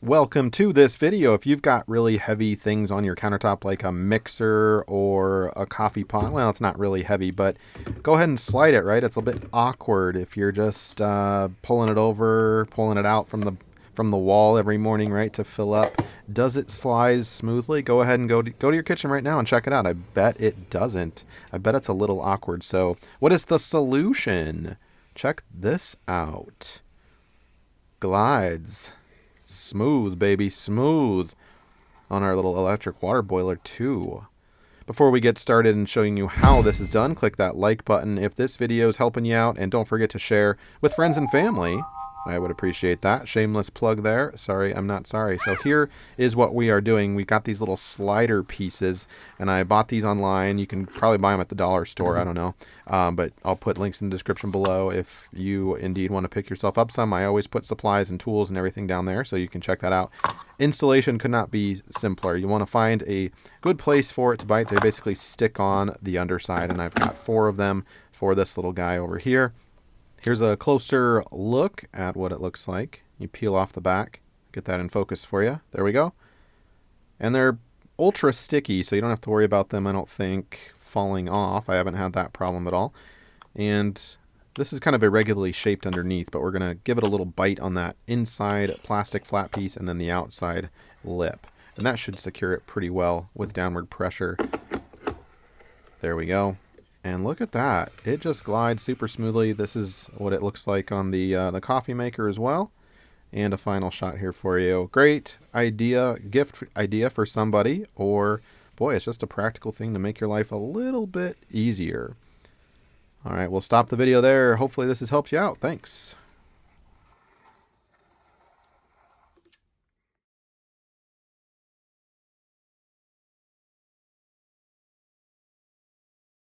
Welcome to this video. If you've got really heavy things on your countertop like a mixer or a coffee pot, well, it's not really heavy, but go ahead and slide it, right? It's a bit awkward if you're just pulling it over, pulling it out from the wall every morning, right, to fill up. Does it slide smoothly? Go ahead and go to your kitchen right now and check it out. I bet it doesn't. I bet it's a little awkward. So what is the solution? Check this out. Glides. Smooth, baby, smooth on our little electric water boiler too. Before we get started and showing you how this is done, click that like button if this video is helping you out, and don't forget to share with friends and family. I would appreciate that. Shameless plug there. Sorry, I'm not sorry. So here is what we are doing. We got these little slider pieces, and I bought these online. You can probably buy them at the dollar store. I don't know. But I'll put links in the description below if you indeed want to pick yourself up some. I always put supplies and tools and everything down there, so you can check that out. Installation could not be simpler. You want to find a good place for it to bite. They basically stick on the underside, and I've got 4 of them for this little guy over here. Here's a closer look at what it looks like. You peel off the back, get that in focus for you. There we go. And they're ultra sticky, so you don't have to worry about them, I don't think, falling off. I haven't had that problem at all. And this is kind of irregularly shaped underneath, but we're going to give it a little bite on that inside plastic flat piece and then the outside lip. And that should secure it pretty well with downward pressure. There we go. And look at that. It just glides super smoothly. This is what it looks like on the coffee maker as well. And a final shot here for you. Great idea, gift idea for somebody. Or, boy, it's just a practical thing to make your life a little bit easier. All right, we'll stop the video there. Hopefully this has helped you out. Thanks.